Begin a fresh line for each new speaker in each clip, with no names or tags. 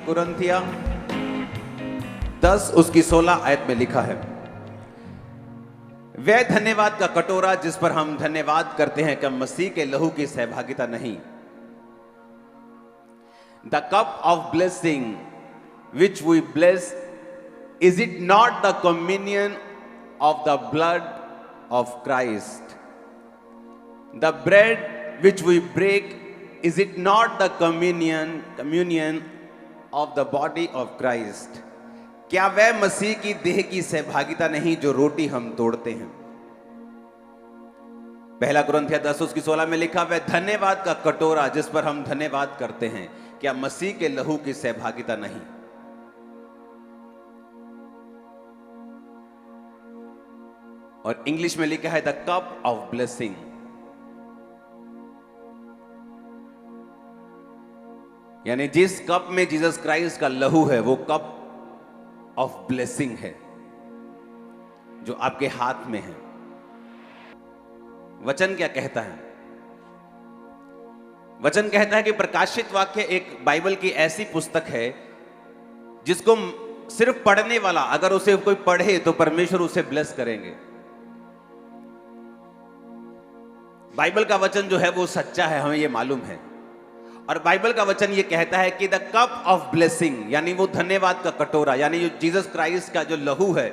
कुरिन्थिया 10 उसकी 16 आयत में लिखा है, वह धन्यवाद का कटोरा जिस पर हम धन्यवाद करते हैं कि मसीह के लहू की सहभागिता नहीं। The cup of blessing which we bless, is it not the communion of the blood of Christ? The bread which we break, is it not the communion of the body of Christ? क्या वह मसीह की देह की सहभागिता नहीं जो रोटी हम तोड़ते हैं? पहला कुरिन्थिया 10 उसकी 16 में लिखा, वह धन्यवाद का कटोरा जिस पर हम धन्यवाद करते हैं, क्या मसीह के लहू की सहभागिता नहीं? और इंग्लिश में लिखा है द कप ऑफ ब्लेसिंग। यानी जिस कप में जीसस क्राइस्ट का लहू है वो कप ऑफ ब्लेसिंग है जो आपके हाथ में है। वचन क्या कहता है? वचन कहता है कि प्रकाशित वाक्य एक बाइबल की ऐसी पुस्तक है जिसको सिर्फ पढ़ने वाला अगर उसे कोई पढ़े तो परमेश्वर उसे ब्लेस करेंगे। बाइबल का वचन जो है वो सच्चा है, हमें ये मालूम है। और बाइबल का वचन ये कहता है कि द कप ऑफ ब्लेसिंग, यानी वो धन्यवाद का कटोरा, यानी जो जीसस क्राइस्ट का जो लहू है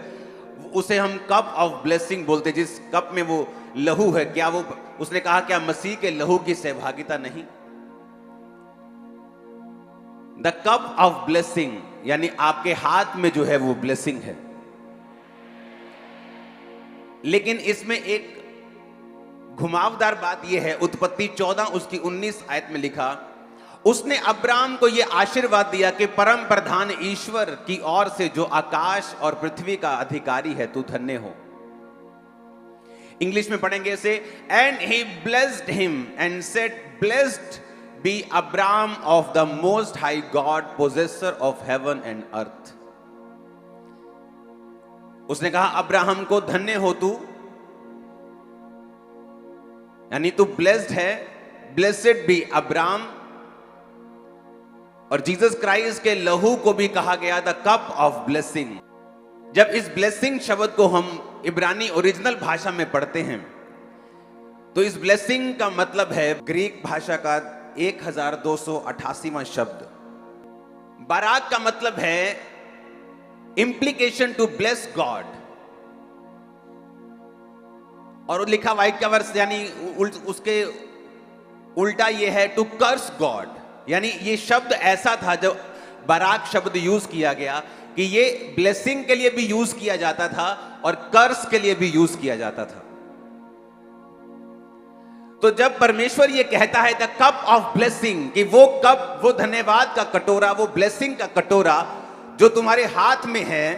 उसे हम कप ऑफ ब्लेसिंग बोलते हैं। जिस कप में वो लहू है, क्या वो, उसने कहा क्या मसीह के लहू की सहभागिता नहीं? द कप ऑफ ब्लेसिंग यानी आपके हाथ में जो है वो ब्लेसिंग है। लेकिन इसमें एक घुमावदार बात यह है, उत्पत्ति 14 उसकी 19 आयत में लिखा, उसने अब्राम को यह आशीर्वाद दिया कि परम प्रधान ईश्वर की ओर से जो आकाश और पृथ्वी का अधिकारी है, तू धन्य हो। इंग्लिश में पढ़ेंगे इसे, and he blessed him and said, blessed be Abram of the most high God, possessor of heaven and earth. उसने कहा अब्राहम को धन्य हो तू, यानी तू ब्लेस्ड है, ब्लेसेड बी अब्राम। और जीसस क्राइस्ट के लहू को भी कहा गया द कप ऑफ ब्लेसिंग। जब इस ब्लेसिंग शब्द को हम इब्रानी ओरिजिनल भाषा में पढ़ते हैं तो इस ब्लेसिंग का मतलब है ग्रीक भाषा का 1288वां शब्द। बाराक का मतलब है इंप्लीकेशन टू ब्लेस गॉड, और लिखा वाइट का वर्स यानी उसके उल्टा ये है टू कर्स गॉड। यानी ये शब्द ऐसा था जो बाराक शब्द यूज किया गया कि ये ब्लेसिंग के लिए भी यूज किया जाता था और कर्स के लिए भी यूज किया जाता था। तो जब परमेश्वर ये कहता है द कप ऑफ ब्लेसिंग, कि वो कप, वो धन्यवाद का कटोरा, वो ब्लेसिंग का कटोरा जो तुम्हारे हाथ में है,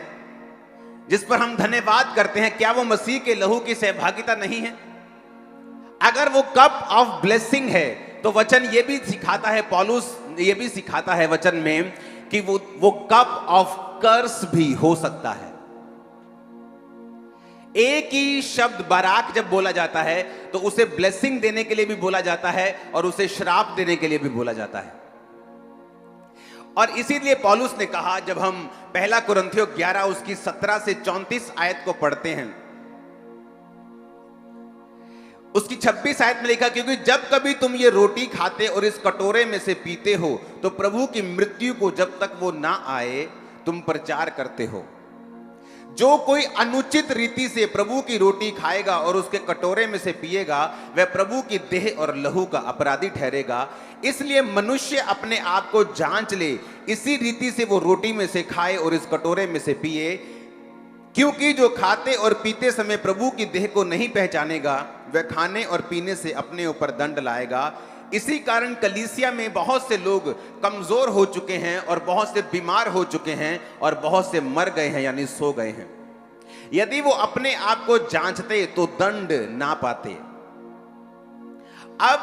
जिस पर हम धन्यवाद करते हैं, क्या वो मसीह के लहू की सहभागिता नहीं है? अगर वो कप ऑफ ब्लेसिंग है तो वचन ये भी सिखाता है, पौलुस ये भी सिखाता है वचन में कि वो कप ऑफ कर्स भी हो सकता है। एक ही शब्द बाराक जब बोला जाता है तो उसे ब्लेसिंग देने के लिए भी बोला जाता है और उसे श्राप देने के लिए भी बोला जाता है। और इसीलिए पौलुस ने कहा, जब हम पहला कुरिन्थियों 11 उसकी 17 से 34 आयत को पढ़ते हैं, उसकी 26 आयत में लिखा, क्योंकि जब कभी तुम ये रोटी खाते और इस कटोरे में से पीते हो तो प्रभु की मृत्यु को जब तक वो ना आए तुम प्रचार करते हो। जो कोई अनुचित रीति से प्रभु की रोटी खाएगा और उसके कटोरे में से पिएगा वह प्रभु की देह और लहू का अपराधी ठहरेगा। इसलिए मनुष्य अपने आप को जांच ले, इसी रीति से वो रोटी में से खाए और इस कटोरे में से पिए, क्योंकि जो खाते और पीते समय प्रभु की देह को नहीं पहचानेगा वह खाने और पीने से अपने ऊपर दंड लाएगा। इसी कारण कलीसिया में बहुत से लोग कमजोर हो चुके हैं और बहुत से बीमार हो चुके हैं और बहुत से मर गए हैं, यानी सो गए हैं। यदि वो अपने आप को जांचते तो दंड ना पाते। अब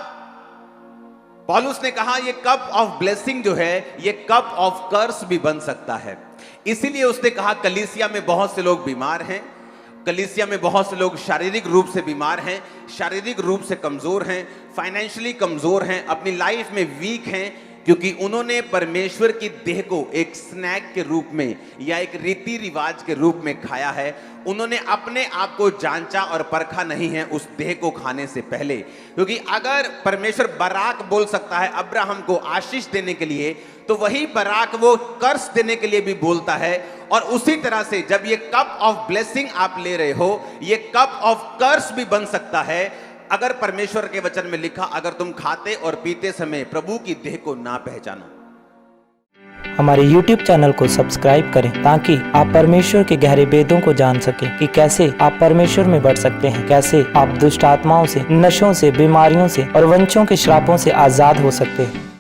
पौलुस ने कहा ये कप ऑफ ब्लेसिंग जो है ये कप ऑफ कर्स भी बन सकता है। इसीलिए उसने कहा कलीसिया में बहुत से लोग बीमार हैं, कलीसिया में बहुत से लोग शारीरिक रूप से बीमार हैं, शारीरिक रूप से कमजोर हैं, फाइनेंशियली कमजोर हैं, अपनी लाइफ में वीक हैं। क्योंकि उन्होंने परमेश्वर की देह को एक स्नैक के रूप में या एक रीति रिवाज के रूप में खाया है। उन्होंने अपने आप को जांचा और परखा नहीं है उस देह को खाने से पहले। क्योंकि अगर परमेश्वर बराक बोल सकता है अब्राहम को आशीष देने के लिए, तो वही बराक वो कर्स देने के लिए भी बोलता है। और उसी तरह से जब ये कप ऑफ ब्लेसिंग आप ले रहे हो, ये कप ऑफ कर्स भी बन सकता है अगर परमेश्वर के वचन में लिखा, अगर तुम खाते और पीते समय प्रभु की देह को ना पहचानो।
हमारे YouTube चैनल को सब्सक्राइब करें ताकि आप परमेश्वर के गहरे वेदों को जान सकें कि कैसे आप परमेश्वर में बढ़ सकते हैं, कैसे आप दुष्ट आत्माओं से, नशों से, बीमारियों से और वंशों के श्रापों से आजाद हो सकते हैं।